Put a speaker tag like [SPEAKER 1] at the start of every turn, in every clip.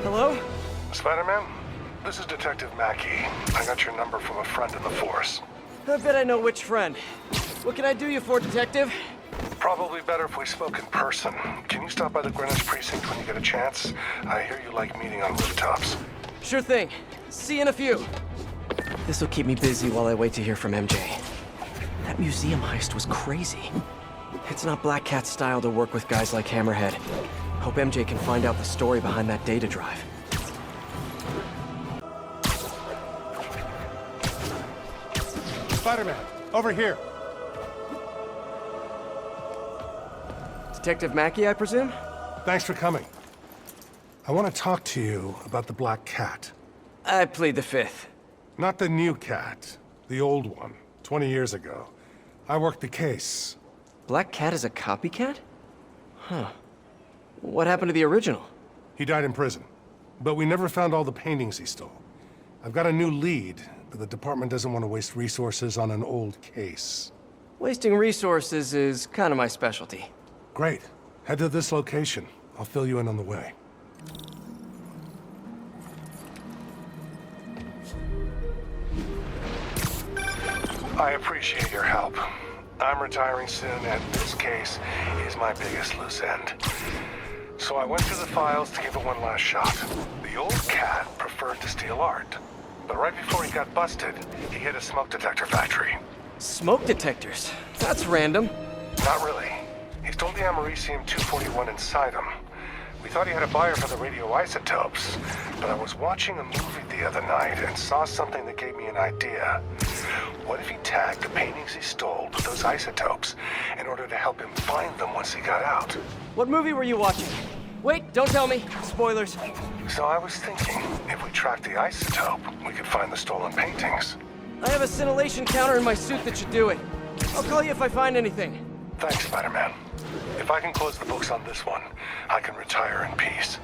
[SPEAKER 1] Hello?
[SPEAKER 2] Spider-Man, this is Detective Mackey. I got your number from a friend in the force.
[SPEAKER 1] I bet I know which friend. What can I do you for, Detective?
[SPEAKER 2] Probably better if we spoke in person. Can you stop by the Greenwich precinct when you get a chance? I hear you like meeting on rooftops.
[SPEAKER 1] Sure thing. See you in a few. This'll keep me busy while I wait to hear from MJ. That museum heist was crazy. It's not Black Cat's style to work with guys like Hammerhead. Hope MJ can find out the story behind that data drive.
[SPEAKER 3] Spider-Man, over here.
[SPEAKER 1] Detective Mackey, I presume?
[SPEAKER 3] Thanks for coming. I want to talk to you about the Black Cat.
[SPEAKER 1] I plead the fifth.
[SPEAKER 3] Not the new cat, the old one, 20 years ago. I worked the case.
[SPEAKER 1] Black Cat is a copycat? Huh. What happened to the original?
[SPEAKER 3] He died in prison, but we never found all the paintings he stole. I've got a new lead, but the department doesn't want to waste resources on an old case.
[SPEAKER 1] Wasting resources is kind of my specialty.
[SPEAKER 3] Great. Head to this location. I'll fill you in on the way.
[SPEAKER 2] I appreciate your help. I'm retiring soon, and this case is my biggest loose end. So I went through the files to give it one last shot. The old cat preferred to steal art. But right before he got busted, he hit a smoke detector factory.
[SPEAKER 1] Smoke detectors? That's random.
[SPEAKER 2] Not really. He stole the Americium-241 inside him. We thought he had a buyer for the radioisotopes, but I was watching a movie the other night and saw something that gave me an idea. What if he tagged the paintings he stole with those isotopes in order to help him find them once he got out?
[SPEAKER 1] What movie were you watching? Wait, don't tell me. Spoilers.
[SPEAKER 2] So I was thinking, if we tracked the isotope, we could find the stolen paintings.
[SPEAKER 1] I have a scintillation counter in my suit that should do it. I'll call you if I find anything.
[SPEAKER 2] Thanks, Spider-Man. If I can close the books on this one, I can retire in peace.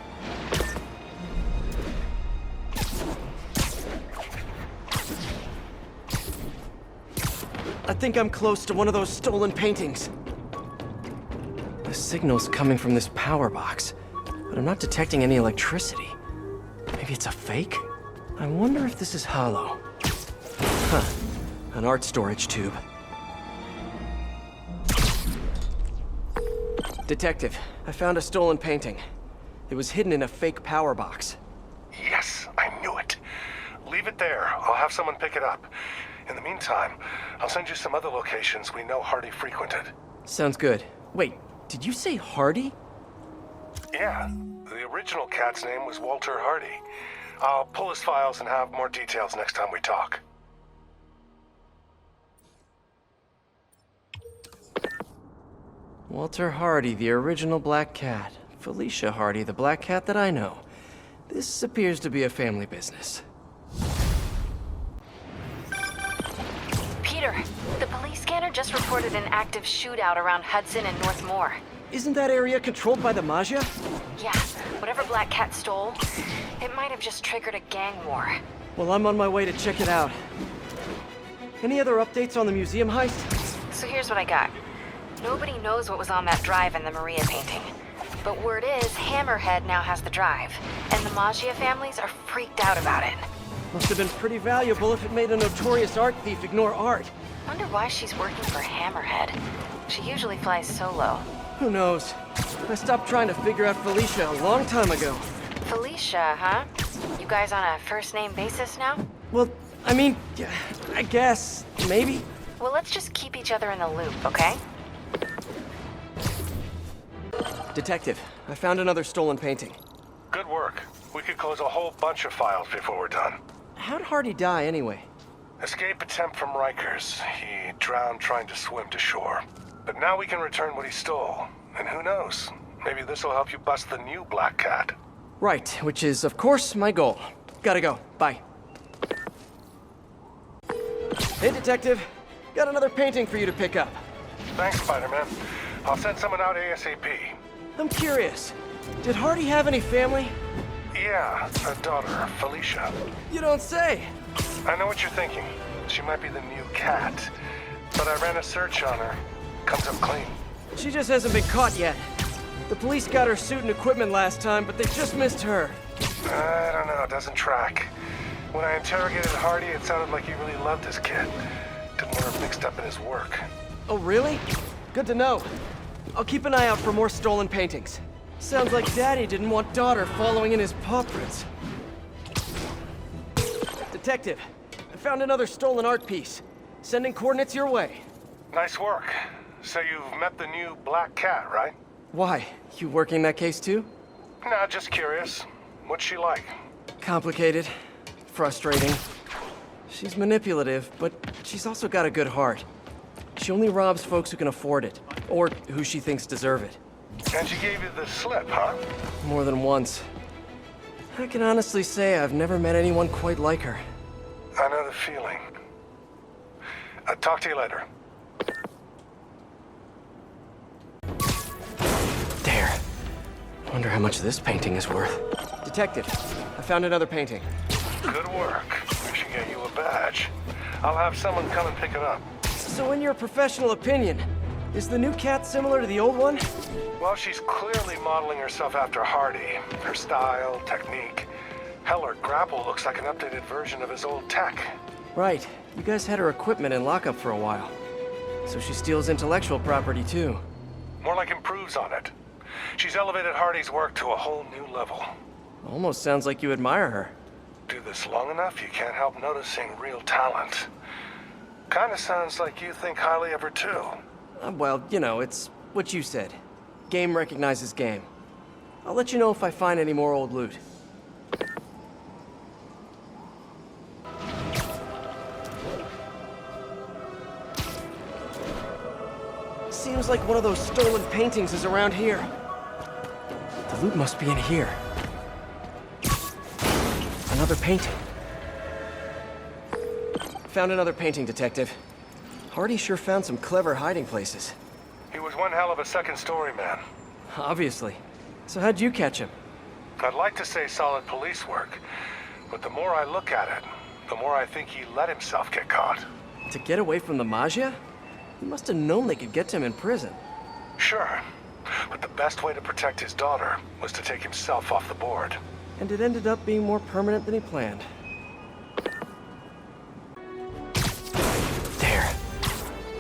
[SPEAKER 1] I think I'm close to one of those stolen paintings. The signal's coming from this power box, but I'm not detecting any electricity. Maybe it's a fake? I wonder if this is hollow. Huh. An art storage tube. Detective, I found a stolen painting. It was hidden in a fake power box.
[SPEAKER 2] Yes, I knew it. Leave it there. I'll have someone pick it up. In the meantime, I'll send you some other locations we know Hardy frequented.
[SPEAKER 1] Sounds good. Wait, did you say Hardy?
[SPEAKER 2] Yeah, the original cat's name was Walter Hardy. I'll pull his files and have more details next time we talk.
[SPEAKER 1] Walter Hardy, the original Black Cat. Felicia Hardy, the Black Cat that I know. This appears to be a family business.
[SPEAKER 4] Peter, the police scanner just reported an active shootout around Hudson and North Moore.
[SPEAKER 1] Isn't that area controlled by the Magia?
[SPEAKER 4] Yeah, whatever Black Cat stole, it might have just triggered a gang war.
[SPEAKER 1] Well, I'm on my way to check it out. Any other updates on the museum heist?
[SPEAKER 4] So here's what I got. Nobody knows what was on that drive in the Maria painting. But word is, Hammerhead now has the drive, and the Magia families are freaked out about it.
[SPEAKER 1] Must have been pretty valuable if it made a notorious art thief ignore art.
[SPEAKER 4] Wonder why she's working for Hammerhead. She usually flies solo.
[SPEAKER 1] Who knows? I stopped trying to figure out Felicia a long time ago.
[SPEAKER 4] Felicia, huh? You guys on a first-name basis now?
[SPEAKER 1] Well, I mean, yeah, I guess, maybe.
[SPEAKER 4] Well, let's just keep each other in the loop, okay?
[SPEAKER 1] Detective, I found another stolen painting.
[SPEAKER 2] Good work. We could close a whole bunch of files before we're done.
[SPEAKER 1] How'd Hardy die anyway?
[SPEAKER 2] Escape attempt from Rikers. He drowned trying to swim to shore. But now we can return what he stole. And who knows? Maybe this will help you bust the new Black Cat.
[SPEAKER 1] Right, which is, of course, my goal. Gotta go. Bye. Hey, Detective. Got another painting for you to pick up.
[SPEAKER 2] Thanks, Spider-Man. I'll send someone out ASAP.
[SPEAKER 1] I'm curious. Did Hardy have any family?
[SPEAKER 2] Yeah, a daughter, Felicia.
[SPEAKER 1] You don't say.
[SPEAKER 2] I know what you're thinking. She might be the new cat. But I ran a search on her. Comes up clean.
[SPEAKER 1] She just hasn't been caught yet. The police got her suit and equipment last time, but they just missed her.
[SPEAKER 2] I don't know, it doesn't track. When I interrogated Hardy, it sounded like he really loved his kid. Didn't want her mixed up in his work.
[SPEAKER 1] Oh, really? Good to know. I'll keep an eye out for more stolen paintings. Sounds like Daddy didn't want daughter following in his paw prints. Detective, I found another stolen art piece. Sending coordinates your way.
[SPEAKER 2] Nice work. So you've met the new Black Cat, right?
[SPEAKER 1] Why? You working that case too?
[SPEAKER 2] Nah, just curious. What's she like?
[SPEAKER 1] Complicated. Frustrating. She's manipulative, but she's also got a good heart. She only robs folks who can afford it, or who she thinks deserve it.
[SPEAKER 2] And she gave you the slip, huh?
[SPEAKER 1] More than once. I can honestly say I've never met anyone quite like her.
[SPEAKER 2] I know the feeling. I'll talk to you later.
[SPEAKER 1] There. Wonder how much this painting is worth. Detective, I found another painting.
[SPEAKER 2] Good work. We should get you a badge. I'll have someone come and pick it up.
[SPEAKER 1] So in your professional opinion, is the new cat similar to the old one?
[SPEAKER 2] Well, she's clearly modeling herself after Hardy. Her style, technique. Hell, her grapple looks like an updated version of his old tech.
[SPEAKER 1] Right. You guys had her equipment in lockup for a while. So she steals intellectual property too.
[SPEAKER 2] More like improves on it. She's elevated Hardy's work to a whole new level.
[SPEAKER 1] Almost sounds like you admire her.
[SPEAKER 2] Do this long enough, you can't help noticing real talent. Kinda sounds like you think highly of her too.
[SPEAKER 1] Well, you know, it's what you said. Game recognizes game. I'll let you know if I find any more old loot. Seems like one of those stolen paintings is around here. The loot must be in here. Another painting. Found another painting, Detective. Hardy sure found some clever hiding places.
[SPEAKER 2] He was one hell of a second-story man.
[SPEAKER 1] Obviously. So how'd you catch him?
[SPEAKER 2] I'd like to say solid police work, but the more I look at it, the more I think he let himself get caught.
[SPEAKER 1] To get away from the Maggia? He must have known they could get to him in prison.
[SPEAKER 2] Sure, but the best way to protect his daughter was to take himself off the board.
[SPEAKER 1] And it ended up being more permanent than he planned. There.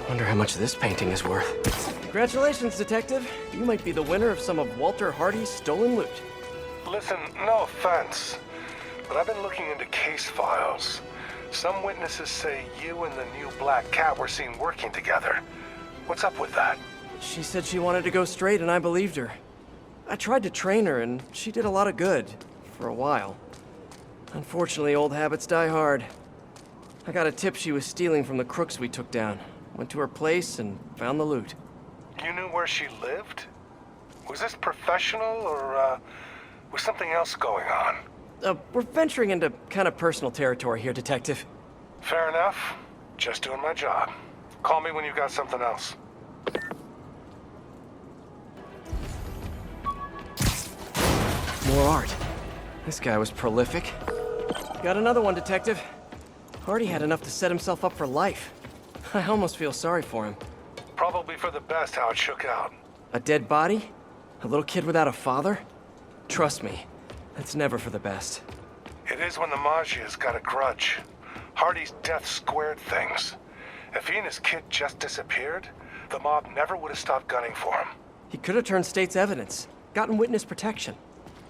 [SPEAKER 1] Wonder how much this painting is worth. Congratulations, Detective. You might be the winner of some of Walter Hardy's stolen loot.
[SPEAKER 2] Listen, no offense, but I've been looking into case files. Some witnesses say you and the new Black Cat were seen working together. What's up with that?
[SPEAKER 1] She said she wanted to go straight, and I believed her. I tried to train her, and she did a lot of good. For a while. Unfortunately, old habits die hard. I got a tip she was stealing from the crooks we took down. Went to her place and found the loot.
[SPEAKER 2] You knew where she lived? Was this professional, or, was something else going on?
[SPEAKER 1] We're venturing into kind of personal territory here, Detective.
[SPEAKER 2] Fair enough. Just doing my job. Call me when you've got something else.
[SPEAKER 1] More art. This guy was prolific. Got another one, Detective. Hardy had enough to set himself up for life. I almost feel sorry for him.
[SPEAKER 2] Probably for the best how it shook out.
[SPEAKER 1] A dead body? A little kid without a father? Trust me, that's never for the best.
[SPEAKER 2] It is when the Maggia's got a grudge. Hardy's death squared things. If he and his kid just disappeared, the mob never would have stopped gunning for him.
[SPEAKER 1] He could have turned state's evidence, gotten witness protection.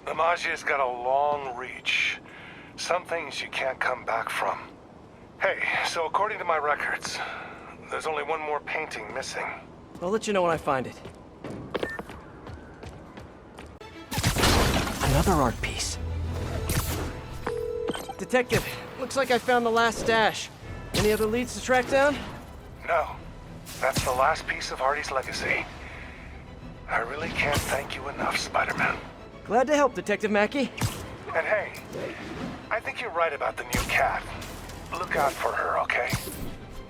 [SPEAKER 2] The Maggia's got a long reach. Some things you can't come back from. Hey, so according to my records, there's only one more painting missing.
[SPEAKER 1] I'll let you know when I find it. Another art piece. Detective, looks like I found the last stash. Any other leads to track down?
[SPEAKER 2] No, that's the last piece of Hardy's legacy. I really can't thank you enough, Spider-Man.
[SPEAKER 1] Glad to help, Detective Mackey.
[SPEAKER 2] And hey, I think you're right about the new cat. Look out for her, okay?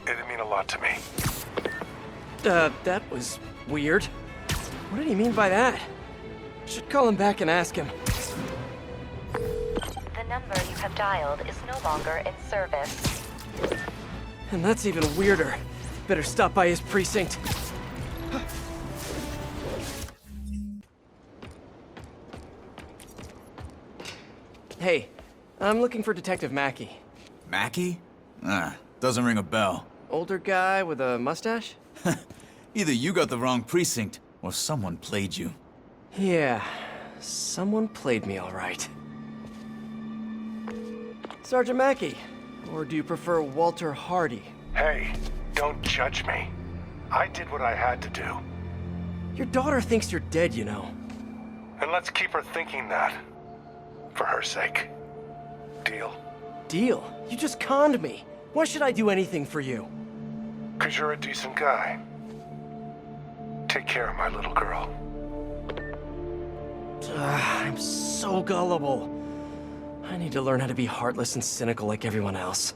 [SPEAKER 2] It'd mean a lot to me.
[SPEAKER 1] That was weird. What did he mean by that? Should call him back and ask him.
[SPEAKER 5] The number you have dialed is no longer in service.
[SPEAKER 1] And that's even weirder. Better stop by his precinct. Hey, I'm looking for Detective Mackey.
[SPEAKER 6] Mackie? Doesn't ring a bell.
[SPEAKER 1] Older guy with a mustache?
[SPEAKER 6] Either you got the wrong precinct, or someone played you.
[SPEAKER 1] Yeah, someone played me all right. Sergeant Mackey, or do you prefer Walter Hardy?
[SPEAKER 2] Hey, don't judge me. I did what I had to do.
[SPEAKER 1] Your daughter thinks you're dead, you know.
[SPEAKER 2] And let's keep her thinking that. For her sake. Deal?
[SPEAKER 1] Deal? You just conned me. Why should I do anything for you?
[SPEAKER 2] 'Cause you're a decent guy. Take care of my little girl.
[SPEAKER 1] I'm so gullible. I need to learn how to be heartless and cynical like everyone else.